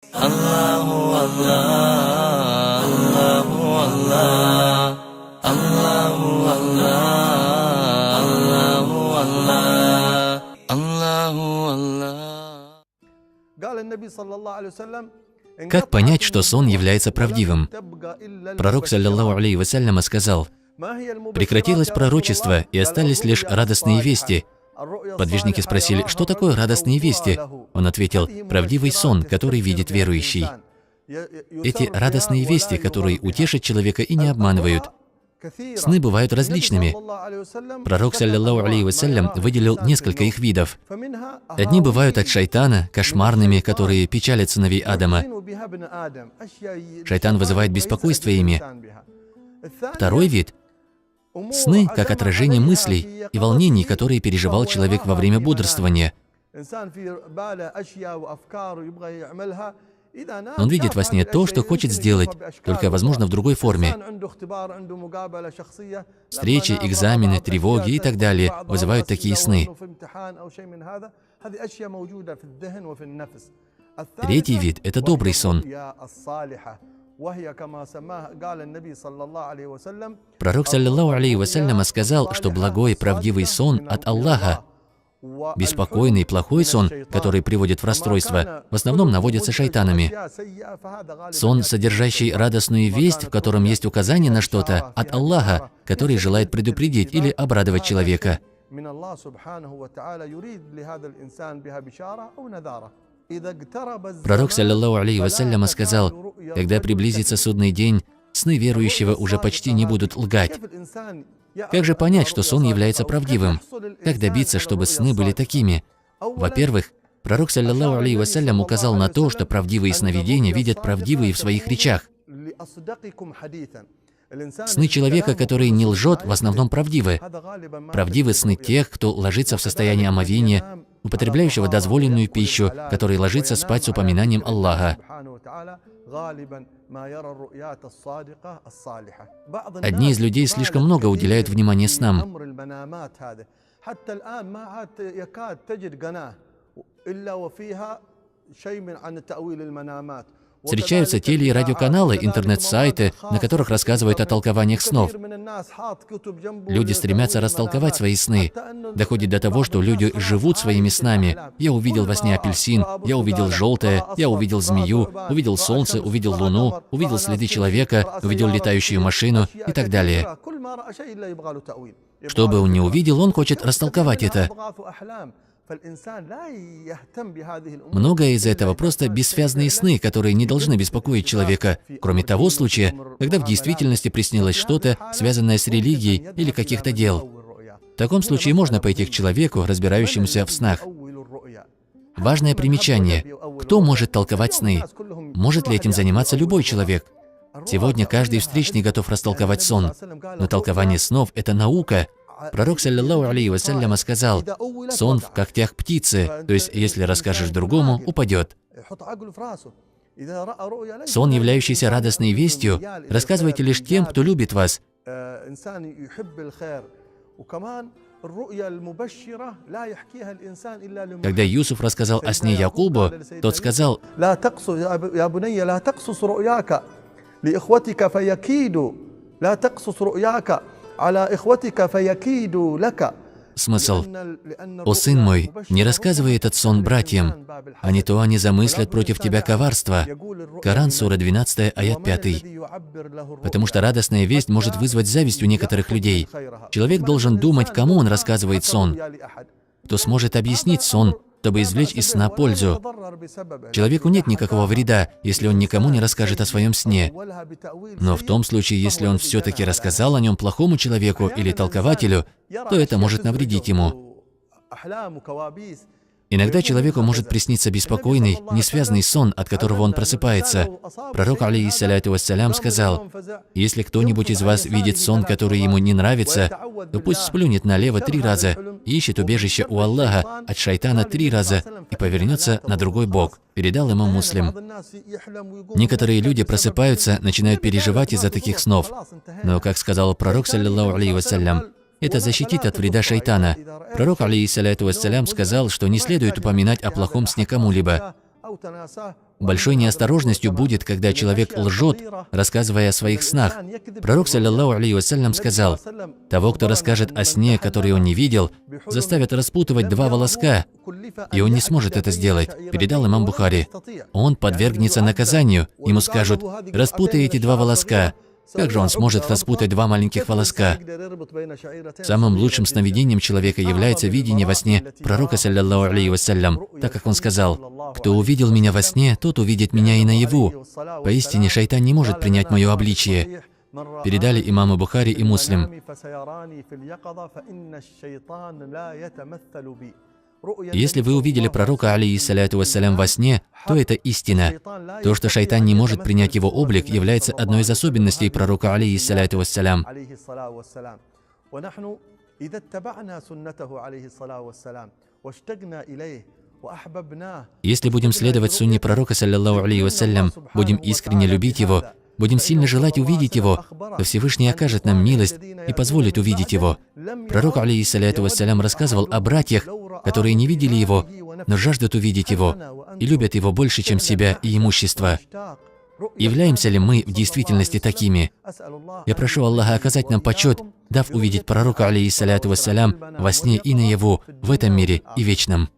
Allahu Allah, Allahu Allah, Allahu Allah, Allahu Allah, Allahu Allah. Как понять, что сон является правдивым? Пророк, саллаллаху алейхи вассаляма, сказал: «Прекратилось пророчество, и остались лишь радостные вести». Подвижники спросили: «Что такое радостные вести?» Он ответил: «Правдивый сон, который видит верующий». Эти радостные вести, которые утешат человека и не обманывают. Сны бывают различными. Пророк, саллаллаху алейхи вассалям, выделил несколько их видов. Одни бывают от шайтана, кошмарными, которые печалят сыновей Адама. Шайтан вызывает беспокойство ими. Второй вид — сны, как отражение мыслей и волнений, которые переживал человек во время бодрствования. Он видит во сне то, что хочет сделать, только, возможно, в другой форме. Встречи, экзамены, тревоги и так далее вызывают такие сны. Третий вид — это добрый сон. Пророк, саллаллаху алейхи вассалям, сказал, что благой, правдивый сон от Аллаха. Беспокойный, плохой сон, который приводит в расстройство, в основном наводится шайтанами. Сон, содержащий радостную весть, в котором есть указание на что-то, от Аллаха, который желает предупредить или обрадовать человека. Пророк, саллаллаху алейхи вассалям, сказал: «Когда приблизится судный день, сны верующего уже почти не будут лгать». Как же понять, что сон является правдивым? Как добиться, чтобы сны были такими? Во-первых, пророк, саллаллаху алейхи вассалям, указал на то, что правдивые сновидения видят правдивые в своих речах. Сны человека, который не лжет, в основном правдивы. Правдивы сны тех, кто ложится в состоянии омовения, употребляющего дозволенную пищу, который ложится спать с упоминанием Аллаха. Одни из людей слишком много уделяют внимания снам. Встречаются теле- и радиоканалы, интернет-сайты, на которых рассказывают о толкованиях снов. Люди стремятся растолковать свои сны. Доходит до того, что люди живут своими снами. Я увидел во сне апельсин, я увидел желтое, я увидел змею, увидел солнце, увидел луну, увидел следы человека, увидел летающую машину и так далее. Что бы он ни увидел, он хочет растолковать это. Многое из этого просто бессвязные сны, которые не должны беспокоить человека, кроме того случая, когда в действительности приснилось что-то, связанное с религией или каких-то дел. В таком случае можно пойти к человеку, разбирающемуся в снах. Важное примечание: кто может толковать сны? Может ли этим заниматься любой человек? Сегодня каждый встречный готов растолковать сон, но толкование снов — это наука. Пророк, саллаллаху алейхи вассалям, сказал: «Сон в когтях птицы, то есть, если расскажешь другому, упадет». Сон, являющийся радостной вестью, рассказывайте лишь тем, кто любит вас. Когда Юсуф рассказал о сне Якубу, тот сказал: смысл: «О сын мой, не рассказывай этот сон братьям, а не то они замыслят против тебя коварство». Коран, сура 12, аят 5. Потому что радостная весть может вызвать зависть у некоторых людей. Человек должен думать, кому он рассказывает сон, кто сможет объяснить сон, чтобы извлечь из сна пользу. Человеку нет никакого вреда, если он никому не расскажет о своем сне. Но в том случае, если он все-таки рассказал о нем плохому человеку или толкователю, то это может навредить ему. Иногда человеку может присниться беспокойный, несвязный сон, от которого он просыпается. Пророк, алейхиссаляту вассалям, сказал: «Если кто-нибудь из вас видит сон, который ему не нравится, то пусть сплюнет налево 3 раза, ищет убежище у Аллаха от шайтана 3 раза и повернется на другой бок», передал имам Муслим. Некоторые люди просыпаются, начинают переживать из-за таких снов. Но, как сказал пророк, саллаллаху алейхи вассалям, это защитит от вреда шайтана. Пророк, алейхиссаляту вассалям, сказал, что не следует упоминать о плохом сне кому-либо. Большой неосторожностью будет, когда человек лжет, рассказывая о своих снах. Пророк, саллаллаху алейхи вассалям, сказал: того, кто расскажет о сне, который он не видел, заставят распутывать 2 волоска, и он не сможет это сделать, передал имам Бухари. Он подвергнется наказанию, ему скажут: распутай эти 2 волоска. Как же он сможет распутать 2 маленьких волоска? Самым лучшим сновидением человека является видение во сне пророка, саллаллаху алейхи вассалям, так как он сказал: кто увидел меня во сне, тот увидит меня и наяву. Поистине, шайтан не может принять мое обличие. Передали имамы Бухари и Муслим. Если вы увидели пророка, алейхиссаляту вассалям, во сне, то это истина. То, что шайтан не может принять его облик, является одной из особенностей пророка, алейхиссаляту вассалям. Если будем следовать сунне пророка, саллаллаху алейхи вассалям, будем искренне любить его, будем сильно желать увидеть его, то Всевышний окажет нам милость и позволит увидеть его. Пророк, алейхиссаляту вассалям, рассказывал о братьях, которые не видели его, но жаждут увидеть его и любят его больше, чем себя и имущество. Являемся ли мы в действительности такими? Я прошу Аллаха оказать нам почет, дав увидеть пророка, алейхиссаляту вассалям, во сне и наяву, в этом мире и вечном.